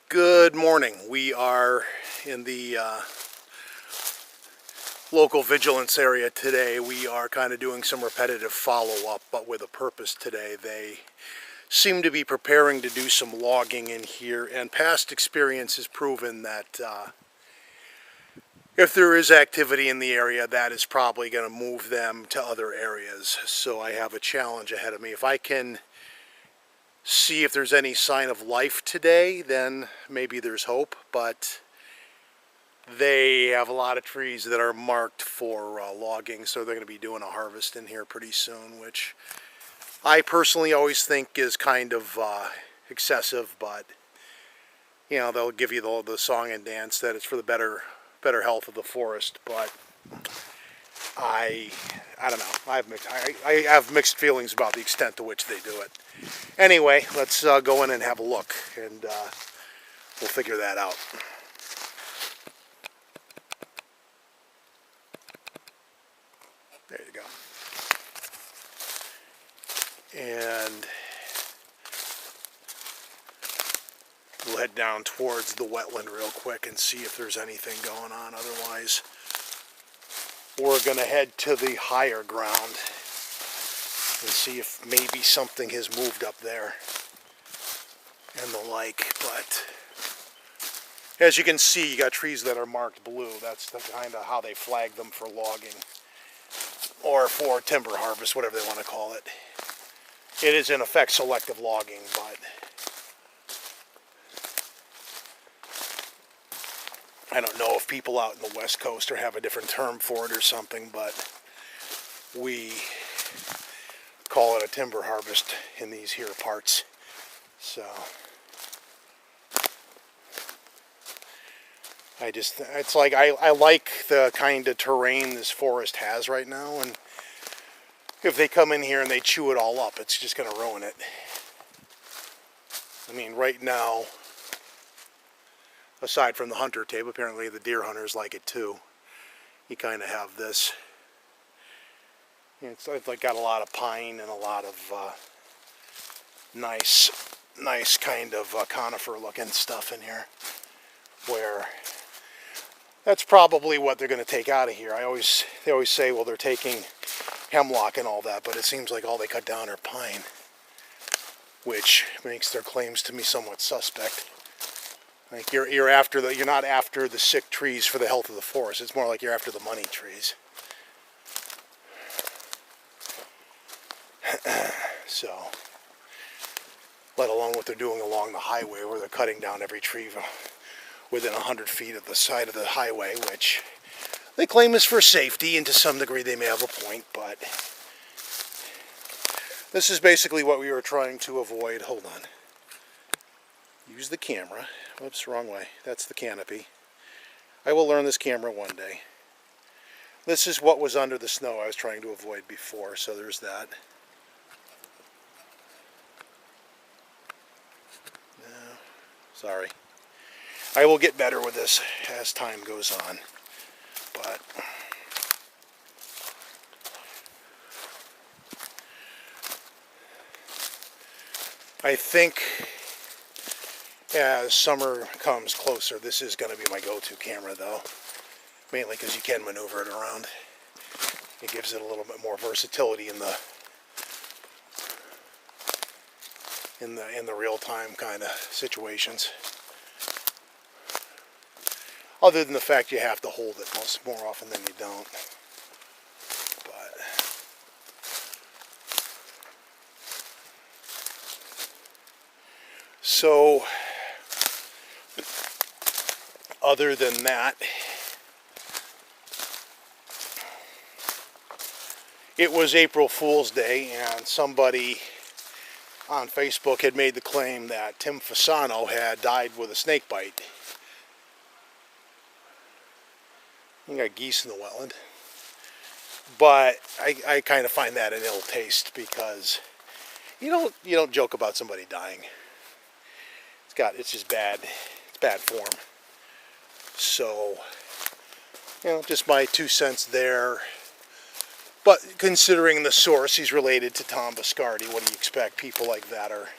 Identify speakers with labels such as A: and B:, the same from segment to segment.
A: Good morning. We are in the local vigilance area today. We are kind of doing some repetitive follow-up, but with a purpose today. They seem to be preparing to do some logging in here, and past experience has proven that if there is activity in the area, that is probably going to move them to other areas. So I have a challenge ahead of me. If I can see if there's any sign of life today, then maybe there's hope, but they have a lot of trees that are marked for logging, so they're going to be doing a harvest in here pretty soon, which I personally always think is kind of excessive, but you know, they'll give you the song and dance that it's for the better health of the forest. But I don't know. I have mixed feelings about the extent to which they do it. Anyway, let's go in and have a look, and we'll figure that out. There you go. And we'll head down towards the wetland real quick and see if there's anything going on. Otherwise, we're going to head to the higher ground and see if maybe something has moved up there and the like. But as you can see, you got trees that are marked blue. That's the kind of how they flag them for logging or for timber harvest, whatever they want to call it. It is in effect selective logging, but I don't know if people out in the West Coast or have a different term for it or something, but we call it a timber harvest in these here parts. So it's like I like the kind of terrain this forest has right now, and if they come in here and they chew it all up, it's just going to ruin it. I mean, right now, aside from the hunter tape, apparently the deer hunters like it too. You kind of have this. It's like got a lot of pine and a lot of nice kind of conifer looking stuff in here, where that's probably what they're going to take out of here. They always say, well, they're taking hemlock and all that, but it seems like all they cut down are pine, which makes their claims to me somewhat suspect. Like you're not after the sick trees for the health of the forest. It's more like you're after the money trees. So, let alone what they're doing along the highway, where they're cutting down every tree within 100 feet of the side of the highway, which they claim is for safety, and to some degree they may have a point, but this is basically what we were trying to avoid. Hold on. Use the camera. Oops, wrong way. That's the canopy. I will learn this camera one day. This is what was under the snow I was trying to avoid before, so there's that. No, sorry. I will get better with this as time goes on, but I think as summer comes closer, this is going to be my go-to camera, though, mainly because you can maneuver it around. It gives it a little bit more versatility in the real-time kind of situations. Other than the fact you have to hold it more often than you don't. But so, other than that, it was April Fool's Day, and somebody on Facebook had made the claim that Tim Fasano had died with a snake bite. You got geese in the wetland. But I kind of find that an ill taste, because you don't joke about somebody dying. It's just bad. It's bad form. So, just my 2 cents there. But considering the source, he's related to Tom Biscardi. What do you expect? People like that are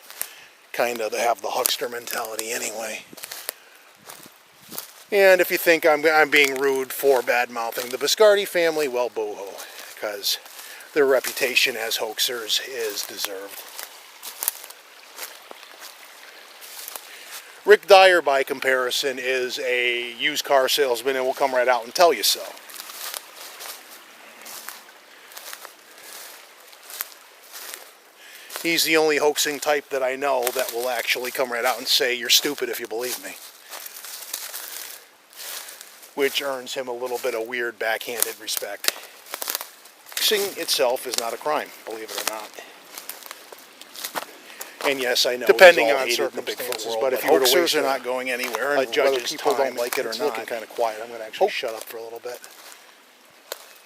A: kind of have the huckster mentality anyway. And if you think I'm being rude for bad-mouthing the Biscardi family, well, boo-hoo, because their reputation as hoaxers is deserved. Rick Dyer, by comparison, is a used car salesman and will come right out and tell you so. He's the only hoaxing type that I know that will actually come right out and say, "You're stupid if you believe me." Which earns him a little bit of weird backhanded respect. Hoaxing itself is not a crime, believe it or not. And yes, I know, depending on circumstances, but if you were to waste, are not going anywhere, and judges people don't like it or not. It's looking kind of quiet. I'm going to actually shut up for a little bit.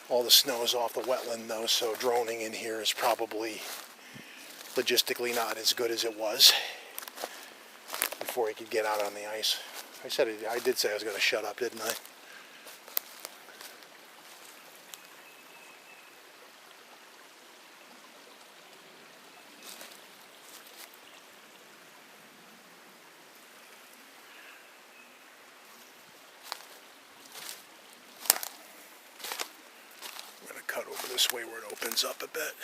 A: All the snow is off the wetland, though, so droning in here is probably logistically not as good as it was before he could get out on the ice. I did say I was going to shut up, didn't I? I'm going to cut over this way where it opens up a bit.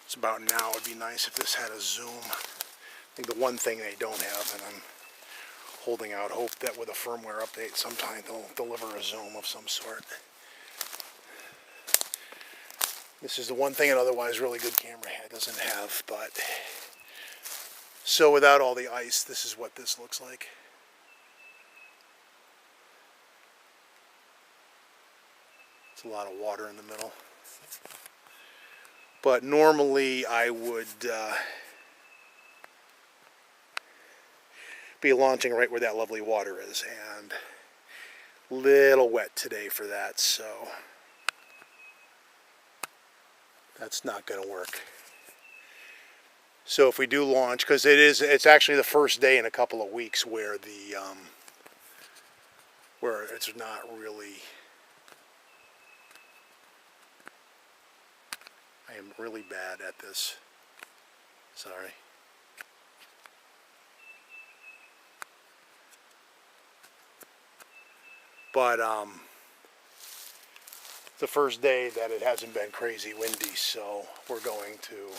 A: It's about now. It'd be nice if this had a zoom. I think the one thing they don't have, and I'm holding out hope that with a firmware update sometime they'll deliver a zoom of some sort. This is the one thing an otherwise really good camera doesn't have, but so without all the ice, this is what this looks like. It's a lot of water in the middle. But normally I would be launching right where that lovely water is, and a little wet today for that, so that's not going to work. So if we do launch, because it's actually the first day in a couple of weeks where where it's not really. I am really bad at this. Sorry. But the first day that it hasn't been crazy windy, so we're going to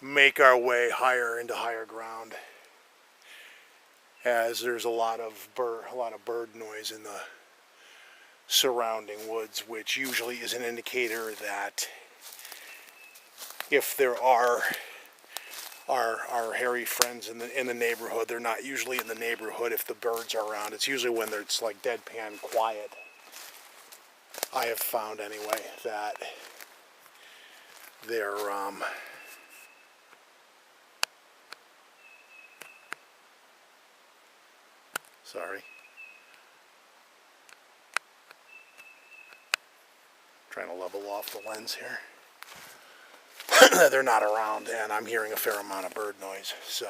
A: make our way higher into higher ground, as there's a lot of bird noise in the surrounding woods, which usually is an indicator that if there are our hairy friends in the neighborhood, they're not usually in the neighborhood if the birds are around. It's usually when it's like deadpan quiet. I have found anyway that they're sorry. Trying to level off the lens here. They're not around, and I'm hearing a fair amount of bird noise. So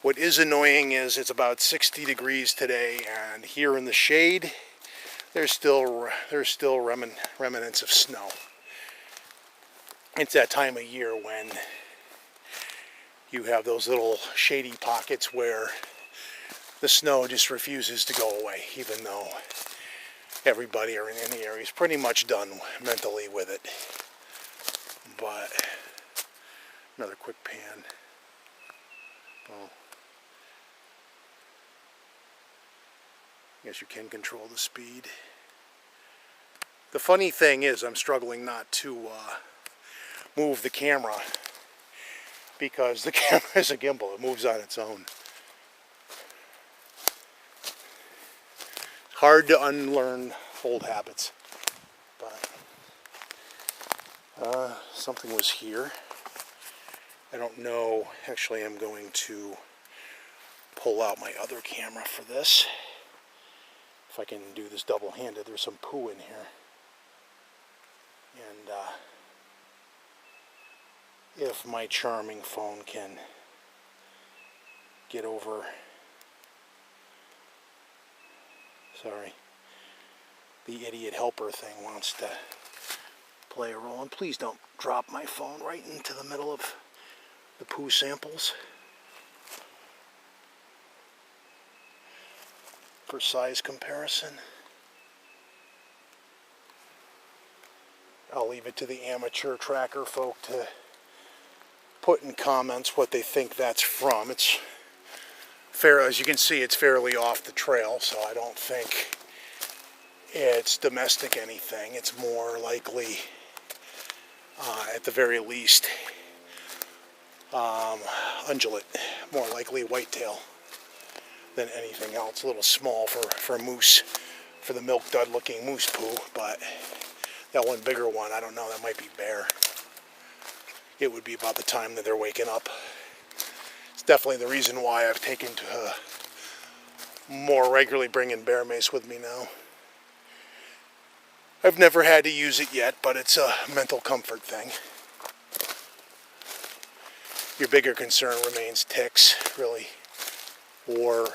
A: what is annoying is it's about 60 degrees today, and here in the shade there's still remnants of snow. It's that time of year when you have those little shady pockets where the snow just refuses to go away, even though everybody in the area is pretty much done mentally with it. But another quick pan. Well, I guess you can control the speed. The funny thing is I'm struggling not to move the camera because the camera is a gimbal. It moves on its own. Hard to unlearn old habits. But something was here. I don't know. Actually, I'm going to pull out my other camera for this. If I can do this double-handed. There's some poo in here. And if my charming phone can get over... Sorry. The idiot helper thing wants to play a role. And please don't drop my phone right into the middle of the poo samples. For size comparison, I'll leave it to the amateur tracker folk to put in comments what they think that's from. It's fair, as you can see, it's fairly off the trail, so I don't think it's domestic anything. It's more likely, at the very least, ungulate, more likely whitetail than anything else. A little small for moose, for the milk dud looking moose poo, but that one bigger one, I don't know, that might be bear. It would be about the time that they're waking up. It's definitely the reason why I've taken to more regularly bringing bear mace with me now. I've never had to use it yet, but it's a mental comfort thing. Your bigger concern remains ticks, really, or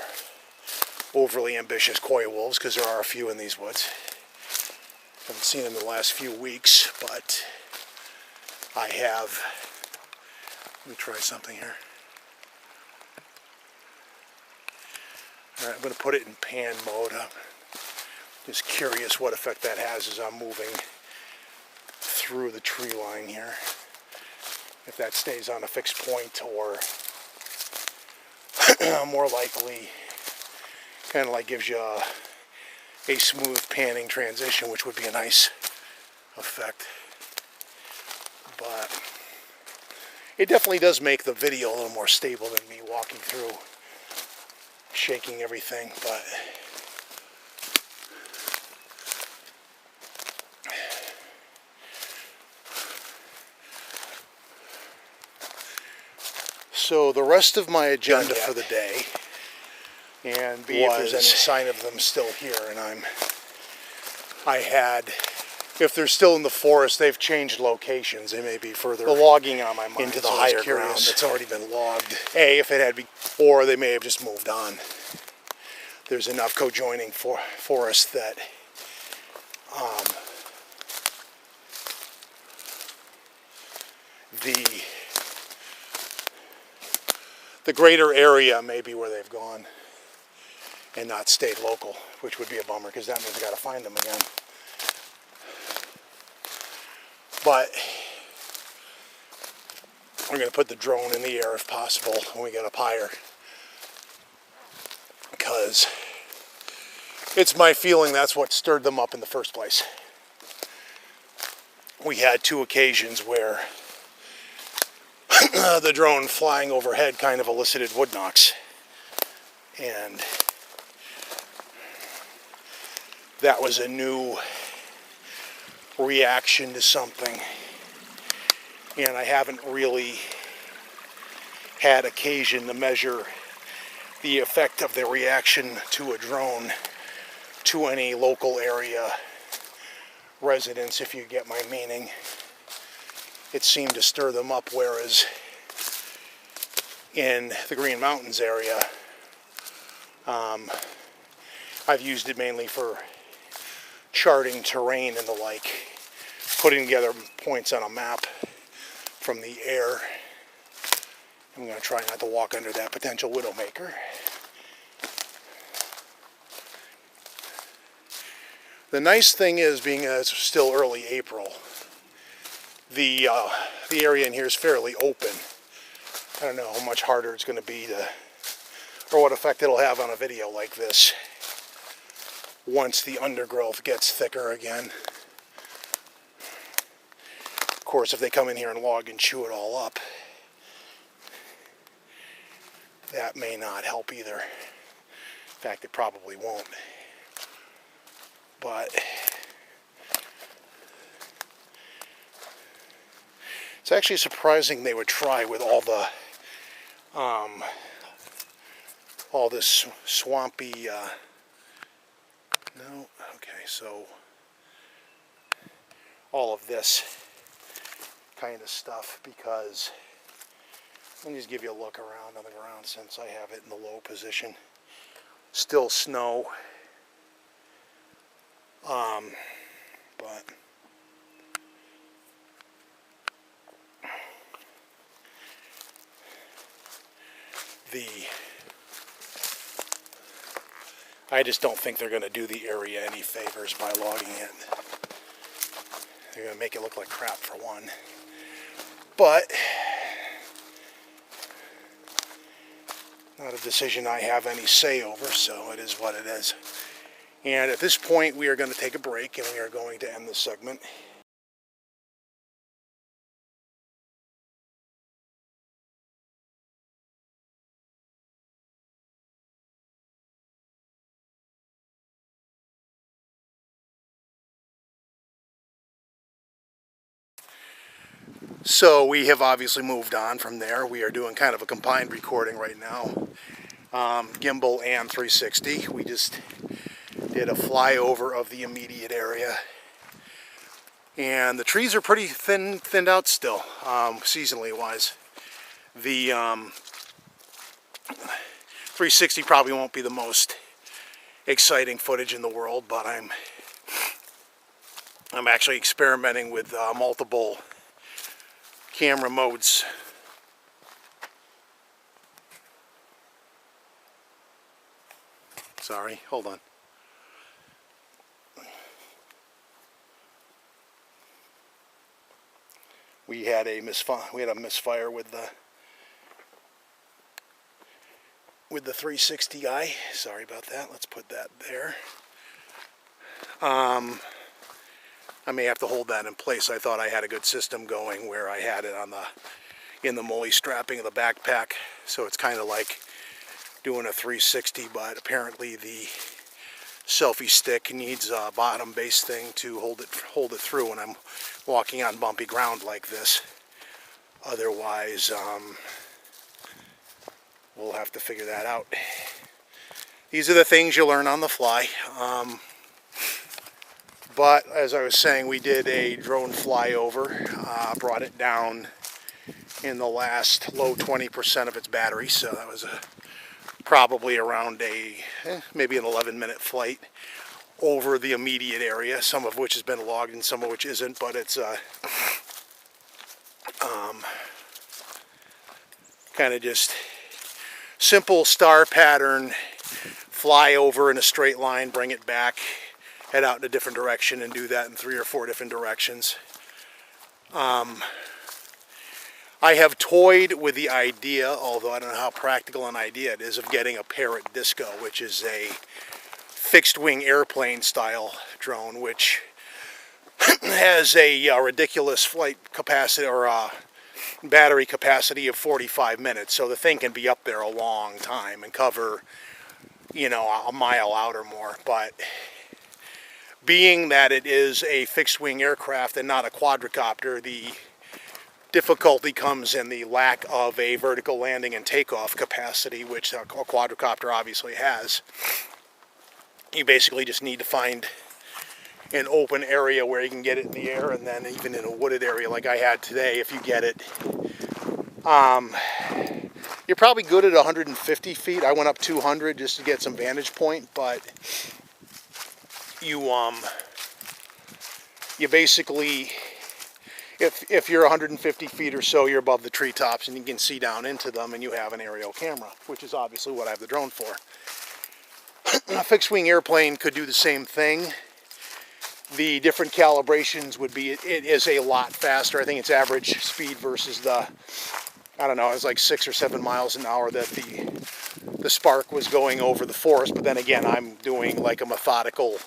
A: overly ambitious coy wolves, because there are a few in these woods. Haven't seen them in the last few weeks, but I have. Let me try something here. All right, I'm going to put it in pan mode. I'm just curious what effect that has as I'm moving through the tree line here. If that stays on a fixed point, or more likely kind of like gives you a smooth panning transition, which would be a nice effect. But it definitely does make the video a little more stable than me walking through, shaking everything. But so the rest of my agenda for the day, and B, if there's any sign of them still here, and if they're still in the forest, they've changed locations. They may be further the logging on my mind, into the higher ground that's already been logged. If it had or they may have just moved on. There's enough cojoining forest that the greater area may be where they've gone and not stayed local, which would be a bummer, because that means I got to find them again. But we're going to put the drone in the air if possible when we get up higher, because it's my feeling that's what stirred them up in the first place. We had 2 occasions where the drone flying overhead kind of elicited wood knocks, and that was a new reaction to something, and I haven't really had occasion to measure the effect of the reaction to a drone to any local area residents, if you get my meaning. It seemed to stir them up, whereas in the Green Mountains area, I've used it mainly for charting terrain and the like, putting together points on a map from the air. I'm going to try not to walk under that potential widowmaker. The nice thing is, being it's still early April, the area in here is fairly open. I don't know how much harder it's going to be to, or what effect it'll have on a video like this once the undergrowth gets thicker again. Of course, if they come in here and log and chew it all up, that may not help either. In fact, it probably won't. But it's actually surprising they would try with all this swampy, no, okay, so all of this kind of stuff, because let me just give you a look around on the ground since I have it in the low position. Still snow, but I just don't think they're going to do the area any favors by logging it. They're going to make it look like crap for one. But not a decision I have any say over, so it is what it is. And at this point, we are going to take a break, and we are going to end this segment. So we have obviously moved on from there. We are doing kind of a combined recording right now. Gimbal and 360. We just did a flyover of the immediate area. And the trees are pretty thinned out still, seasonally wise. The 360 probably won't be the most exciting footage in the world, but I'm actually experimenting with multiple camera modes. Sorry, hold on. We had a misfire with the 360i. Sorry about that. Let's put that there. I may have to hold that in place. I thought I had a good system going where I had it in the MOLLE strapping of the backpack, so it's kind of like doing a 360, but apparently the selfie stick needs a bottom base thing to hold it through when I'm walking on bumpy ground like this. Otherwise, we'll have to figure that out. These are the things you learn on the fly. But as I was saying, we did a drone flyover, brought it down in the last low 20% of its battery, so that was probably around maybe an 11-minute flight over the immediate area, some of which has been logged and some of which isn't, but it's kind of just simple star pattern, fly over in a straight line, bring it back, head out in a different direction, and do that in 3 or 4 different directions. I have toyed with the idea, although I don't know how practical an idea it is, of getting a Parrot Disco, which is a fixed-wing airplane style drone, which has a ridiculous flight capacity or battery capacity of 45 minutes. So the thing can be up there a long time and cover, you know, a mile out or more. But being that it is a fixed-wing aircraft and not a quadricopter, the difficulty comes in the lack of a vertical landing and takeoff capacity, which a quadricopter obviously has. You basically just need to find an open area where you can get it in the air, and then even in a wooded area like I had today, if you get it, you're probably good at 150 feet. I went up 200 just to get some vantage point, but you basically, if you're 150 feet or so, you're above the treetops and you can see down into them, and you have an aerial camera, which is obviously what I have the drone for. A fixed-wing airplane could do the same thing. the different calibrations would be, it is a lot faster. I think it's average speed versus the, I don't know, it was like 6 or 7 miles an hour that the Spark was going over the forest. But then again, I'm doing like a methodical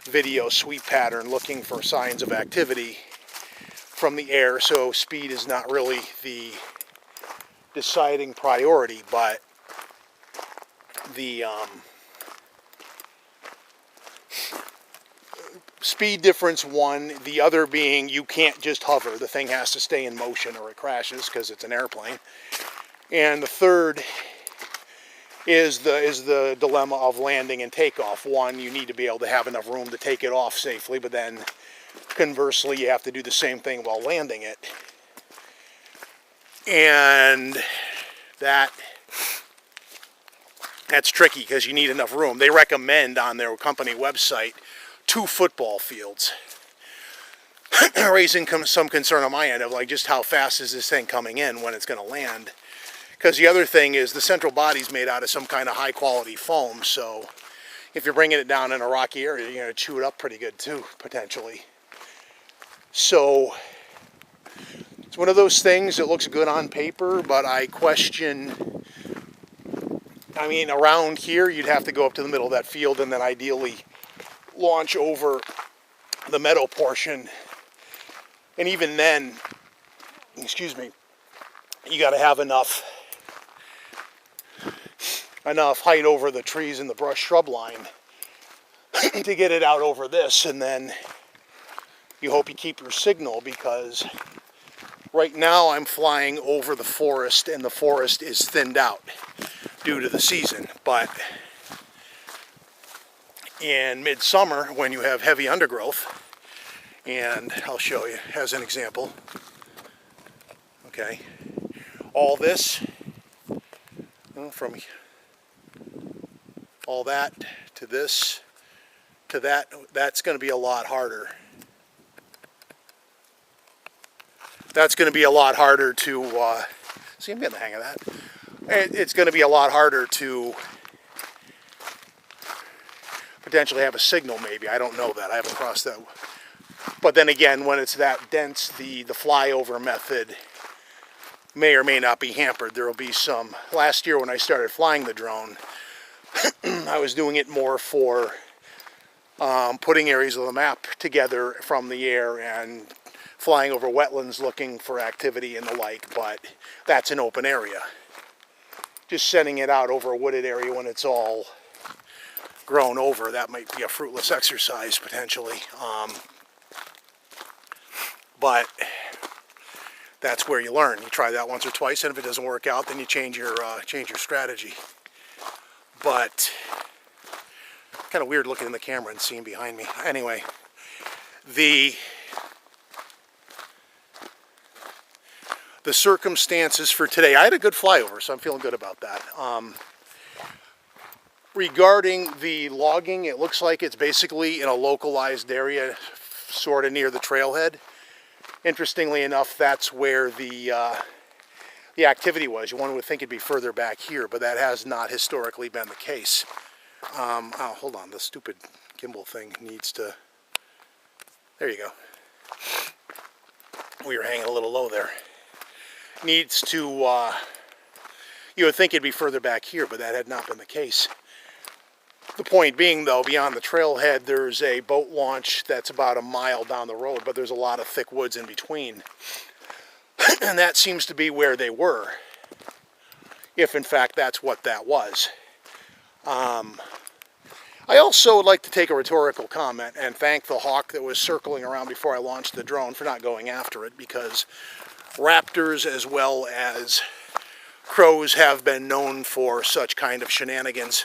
A: video sweep pattern looking for signs of activity from the air, so speed is not really the deciding priority, but the speed difference one, the other being you can't just hover, the thing has to stay in motion or it crashes because it's an airplane. And the third is the dilemma of landing and takeoff. One, you need to be able to have enough room to take it off safely, but then conversely, you have to do the same thing while landing it. And that's tricky because you need enough room. They recommend on their company website 2 football fields, raising some concern on my end of like just how fast is this thing coming in when it's going to land. Because the other thing is the central body's made out of some kind of high quality foam, so if you're bringing it down in a rocky area, you're going to chew it up pretty good too, potentially. So it's one of those things that looks good on paper, but I question, I mean, around here you'd have to go up to the middle of that field and then ideally launch over the meadow portion. And even then, excuse me, you got to have enough height over the trees and the brush shrub line to get it out over this, and then you hope you keep your signal, because right now I'm flying over the forest and the forest is thinned out due to the season. But in midsummer, when you have heavy undergrowth, and I'll show you as an example, okay, all this, from all that to this to that, that's going to be a lot harder. That's going to be a lot harder to, see, I'm getting the hang of that. It's going to be a lot harder to potentially have a signal, maybe. I don't know that. I haven't crossed that. But then again, when it's that dense, the flyover method may or may not be hampered. There will be some. Last year when I started flying the drone, I was doing it more for putting areas of the map together from the air and flying over wetlands looking for activity and the like, but that's an open area. Just sending it out over a wooded area when it's all grown over, that might be a fruitless exercise potentially. But that's where you learn. You try that once or twice, and if it doesn't work out, then you change your strategy. But kind of weird looking in the camera and seeing behind me. Anyway, the circumstances for today, I had a good flyover, so I'm feeling good about that. Regarding the logging, it looks like it's basically in a localized area, sort of near the trailhead. Interestingly enough, that's where the activity was. One would think it'd be further back here, but that has not historically been the case. Oh, hold on, the stupid gimbal thing needs to, there you go. We were hanging a little low there. Needs to, you would think it'd be further back here, but that had not been the case. The point being, though, beyond the trailhead, there's a boat launch that's about a mile down the road, but there's a lot of thick woods in between. And that seems to be where they were, if in fact that's what that was. I also would like to take a rhetorical comment and thank the hawk that was circling around before I launched the drone for not going after it, because raptors as well as crows have been known for such kind of shenanigans,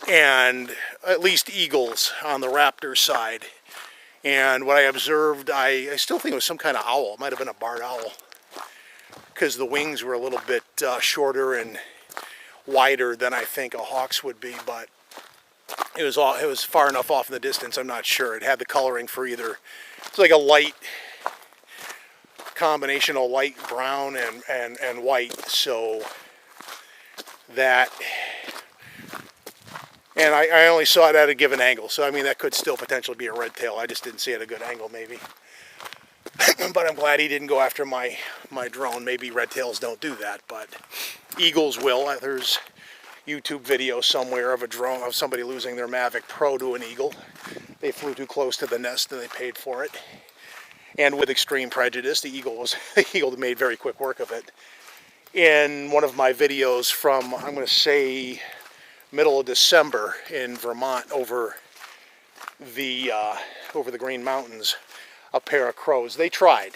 A: and at least eagles on the raptor side. And what I observed, I still think it was some kind of owl. It might have been a barred owl, because the wings were a little bit shorter and wider than I think a hawk's would be, but it was far enough off in the distance, I'm not sure. It had the coloring for either, it's like a light combination of light brown and white, so that And I only saw it at a given angle, so I mean that could still potentially be a red tail. I just didn't see it at a good angle maybe. But I'm glad he didn't go after my drone. Maybe red tails don't do that, but eagles will. There's YouTube video somewhere of a drone, of somebody losing their Mavic Pro to an eagle. They flew too close to the nest and they paid for it. And with extreme prejudice, the eagle made very quick work of it. In one of my videos from, I'm going to say, middle of December in Vermont over the Green Mountains, a pair of crows. They tried.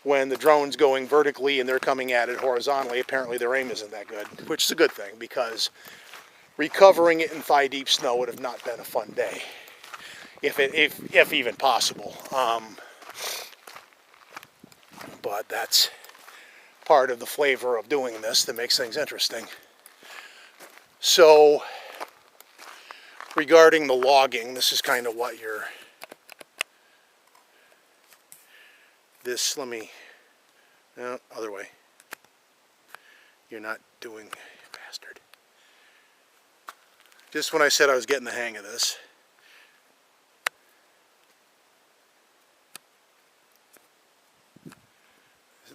A: When the drone's going vertically and they're coming at it horizontally, apparently their aim isn't that good, which is a good thing because recovering it in thigh-deep snow would have not been a fun day, if even possible. But that's part of the flavor of doing this that makes things interesting. So, regarding the logging, this is kind of what you're... let me... No, other way. You're not doing... Bastard. Just when I said I was getting the hang of this.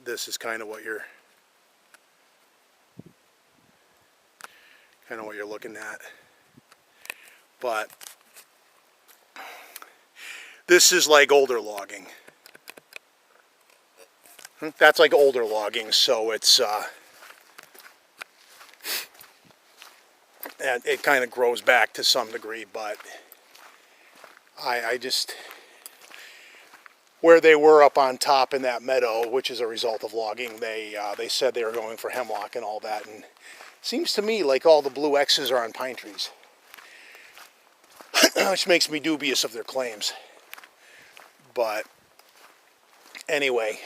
A: This is kind of what you're... looking at. But this is like older logging. That's like older logging, so it's and it kind of grows back to some degree, but I just, where they were up on top in that meadow, which is a result of logging, they said they were going for hemlock and all that, and it seems to me like all the blue X's are on pine trees, which makes me dubious of their claims. But anyway,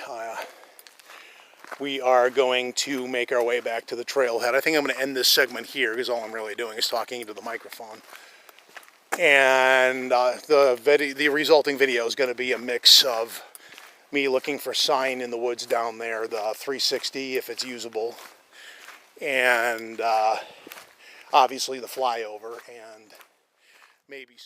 A: we are going to make our way back to the trailhead. I think I'm going to end this segment here because all I'm really doing is talking into the microphone. And the resulting video is going to be a mix of me looking for sign in the woods down there, the 360 if it's usable, and obviously the flyover, and maybe...